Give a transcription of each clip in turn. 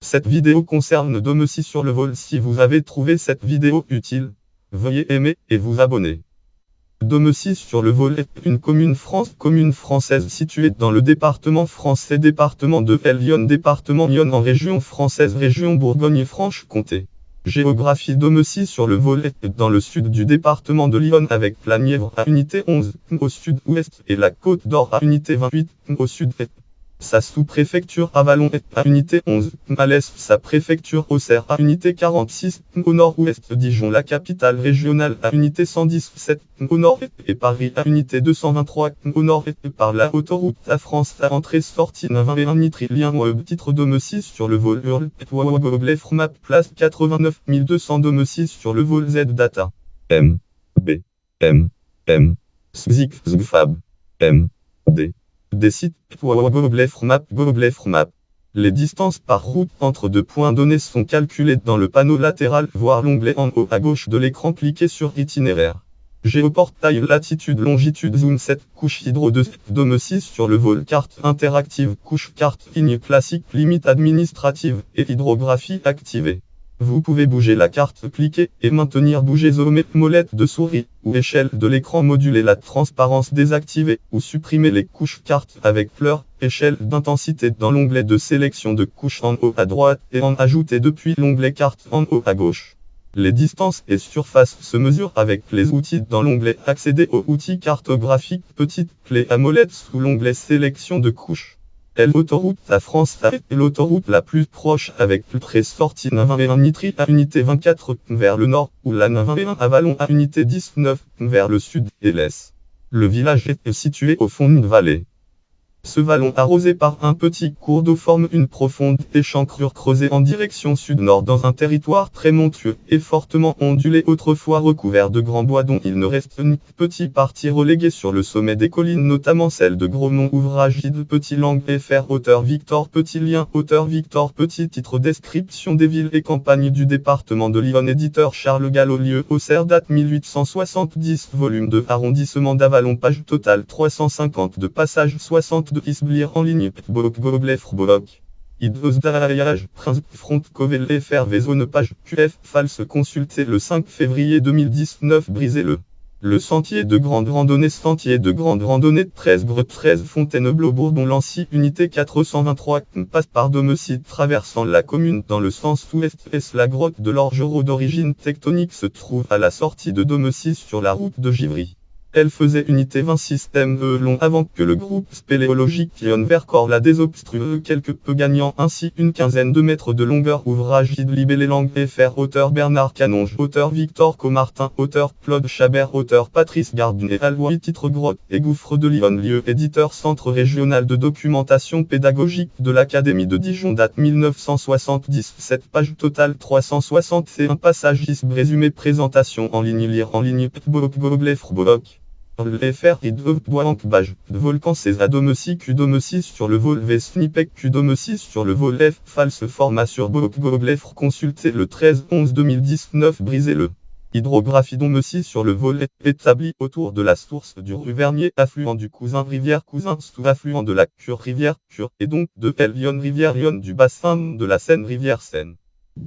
Cette vidéo concerne Domecy sur le vol. Si vous avez trouvé cette vidéo utile, veuillez aimer et vous abonner. Domecy sur le vol est une commune française située dans le département français département de Lyon département Lyon en région française région Bourgogne-Franche-Comté. Géographie Domecy sur le vol est dans le sud du département de Lyon avec la Nièvre à unité 11 au sud-ouest et la Côte d'Or à unité 28 au sud-est. Sa sous-préfecture Avallon est à unité 11, à l'est sa préfecture Auxerre à unité 46, au nord-ouest Dijon la capitale régionale à unité 117, au nord et Paris à unité 223, au nord et par la autoroute à France à entrée-sortie 21 Nitrilien web titre Domecy sur le vol Hurl, Google Map place 89 200 Domecy sur le vol Z Data. M. B. M. M. Zig Fab. M. D. Des sites Google Map. Les distances par route entre deux points donnés sont calculées dans le panneau latéral, voire l'onglet en haut à gauche de l'écran. Cliquez sur Itinéraire. Géoportail latitude longitude zoom 7 couche hydro de Domecy sur le vol carte interactive couche carte ligne classique limite administrative et hydrographie activée. Vous pouvez bouger la carte, cliquer et maintenir, bouger, zoomer, molette de souris ou échelle de l'écran, moduler la transparence, désactiver ou supprimer les couches carte avec fleur, échelle d'intensité dans l'onglet de sélection de couches en haut à droite et en ajouter depuis l'onglet carte en haut à gauche. Les distances et surfaces se mesurent avec les outils dans l'onglet accéder aux outils cartographiques, petite clé à molette sous l'onglet sélection de couches. L'autoroute à France A est l'autoroute la plus proche avec l'entrée sortie 21 Nitry à unité 24 vers le nord ou la 21 Avallon à unité 19 vers le sud et l'est. Le village est situé au fond d'une vallée. Ce vallon arrosé par un petit cours d'eau forme une profonde échancrure creusée en direction sud-nord dans un territoire très montueux et fortement ondulé, autrefois recouvert de grands bois dont il ne reste qu'une petite partie reléguée sur le sommet des collines, notamment celle de Grosmont. Ouvrage de Petit Langue FR, auteur Victor Petit, lien auteur Victor Petit, titre description des villes et campagnes du département de Lyon, éditeur Charles Gallo, lieu Auxerre, date 1870, volume 2, arrondissement d'Avallon, page totale 350 de passage 60 de Isblir en ligne, Google Frboloc. Idvos d'Arriage, Prince Front Covel FR, zone page QF, false, consulté le 5 février 2019, brisez-le. Le sentier de grande randonnée, 13 Bre 13 Fontainebleau Bourbon Lancy, unité 423, passe par Domecy, traversant la commune dans le sens ouest-est. La grotte de l'Orgereau d'origine tectonique se trouve à la sortie de Domecy sur la route de Givry. Elle faisait unité 26 m long avant que le groupe spéléologique Lyon-Vercors la désobstrue, quelque peu gagnant ainsi une quinzaine de mètres de longueur. Ouvrage Libellé Langue FR, auteur Bernard Canonge, auteur Victor Comartin, auteur Claude Chabert, auteur Patrice Gardinet Alloy, titre Grotte et gouffre de Lyon, lieu éditeur Centre régional de documentation pédagogique de l'Académie de Dijon, date 1977, page totale 361, passage résumé, présentation en ligne, lire en ligne, Google Frboloc. Le FR et de Volcan César Domecy Q Domecy sur le vol V Snipec Q Domecy sur le vol F, false format sur Google F, consulté le 13-11-2019, brisez-le. Hydrographie Domecy sur le vol est établi autour de la source du Ruvernier, affluent du Cousin rivière Cousin, sous-affluent de la Cure rivière Cure, et donc de Lyon rivière Lyon, du bassin de la Seine rivière Seine.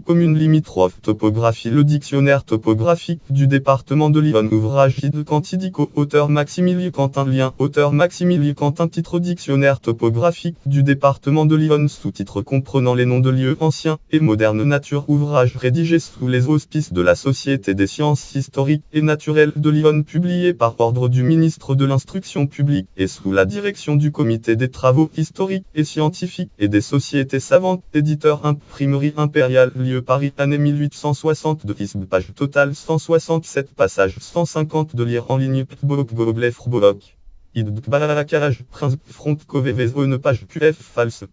Commune limitrophe. Topographie. Le dictionnaire topographique du département de Lyon. Ouvrage de Cantidico, auteur Maximilien Quentin, lien auteur Maximilien Quentin, titre dictionnaire topographique du département de Lyon, sous-titre comprenant les noms de lieux anciens et modernes. Nature. Ouvrage rédigé sous les auspices de la Société des sciences historiques et naturelles de Lyon, publié par ordre du ministre de l'Instruction publique et sous la direction du Comité des travaux historiques et scientifiques et des sociétés savantes. Éditeur Imprimerie Impériale, lieu Paris, année 1860 de ISB, page totale 167, passage 150 de lire en ligne, Google Frboloc. Idbalacarage, Prince Front Covez, zone page QF, false.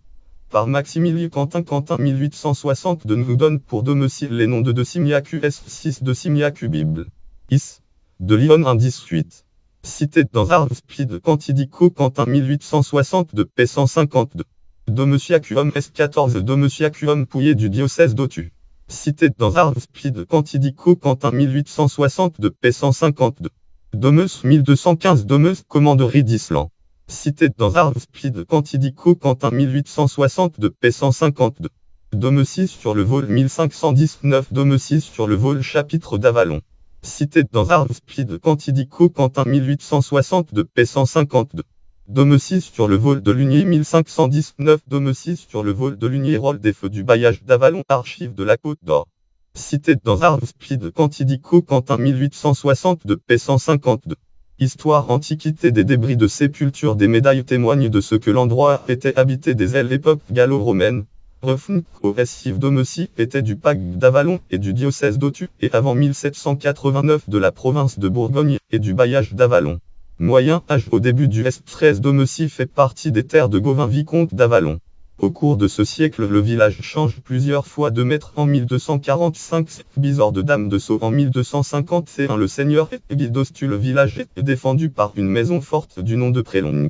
Par Maximilien Quentin 1860 de nous donne pour Domecy les noms de Simia QS 6 de Simia Q Bible. Is. De Lyon indice 8. Cité dans Arvspid Cantidico Quentin 1860 de P152. Domecyacum S14 Domecyacum Pouillet du diocèse d'Autun. Cité dans Arvspid Cantidico Quentin 1860 de P152. Domeus 1215 Domeus Commanderie d'Island. Cité dans Arvspid Cantidico Quentin 1860 de P152. Dôme 6 sur le vol 1519. Dôme 6 sur le vol chapitre d'Avalon. Cité dans Arvspide Cantidico Quentin 1860 de p 152. Dôme 6 sur le vol de Lunier 1519. Dôme 6 sur le vol de Lunier Rôle des feux du bailliage d'Avalon. Archives de la Côte d'Or. Cité dans Arvspide Cantidico Quentin 1860 de p 152. Histoire antiquité des débris de sépulture. Des médailles témoignent de ce que l'endroit était habité dès l'époque gallo-romaine. Refn cohesive Dôme 6 était du pacte d'Avalon et du diocèse d'Autun et avant 1789 de la province de Bourgogne et du bailliage d'Avalon. Moyen Âge au début du S13. Dôme 6 fait partie des terres de Gauvin vicomte d'Avalon. Au cours de ce siècle, le village change plusieurs fois de maître. En 1245, Bizor de Dame de Sceaux. En 1251, le seigneur Ebidostu. Le village est défendu par une maison forte du nom de Prélongue.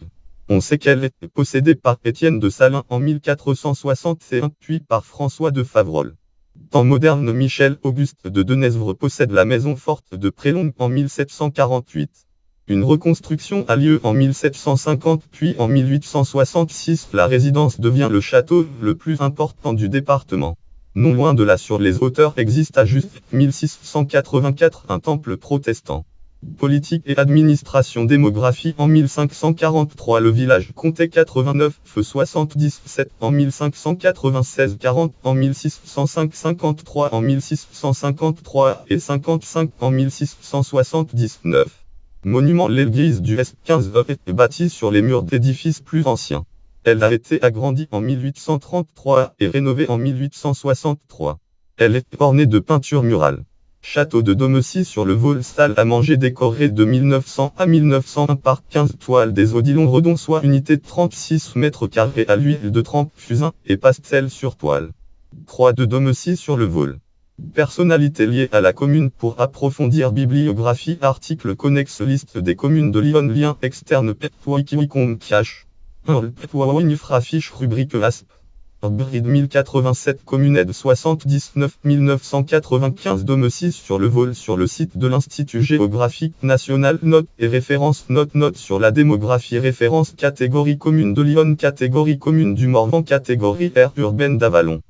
On sait qu'elle était possédée par Étienne de Salins en 1461, puis par François de Favrolles. Temps moderne, Michel-Auguste de Denesvre possède la maison forte de Prélongue en 1748. Une reconstruction a lieu en 1750, puis en 1866, la résidence devient le château le plus important du département. Non loin de là, sur les hauteurs, existe à juste 1684 un temple protestant. Politique et administration. Démographie. En 1543, le village comptait 89 feux, 77 en 1596, 40 en 1605, 53 en 1653 et 55 en 1679. Monument. L'église du S15 est bâtie sur les murs d'édifices plus anciens. Elle a été agrandie en 1833 et rénovée en 1863. Elle est ornée de peintures murales. Château de Dôme 6 sur le vol. Salle à manger décorée de 1900 à 1901 par 15 toiles des Odilon Redon, soit unité de 36 mètres carrés à l'huile de trempe, fusain et pastel sur toile. Croix de Dôme 6 sur le vol. Personnalité liée à la commune. Pour approfondir bibliographie, article connexe, liste des communes de Lyon. Lien externe Petwaikiwicom Cache. 1. Petwawinifrafiche rubrique ASP. Brid 1087 Communed 79 1995. Dôme 6 sur le vol. Sur le site de l'Institut géographique national. Notes et références. Notes sur la démographie. Référence catégorie commune de Lyon, catégorie commune du Morvan, catégorie aire urbaine d'Avalon.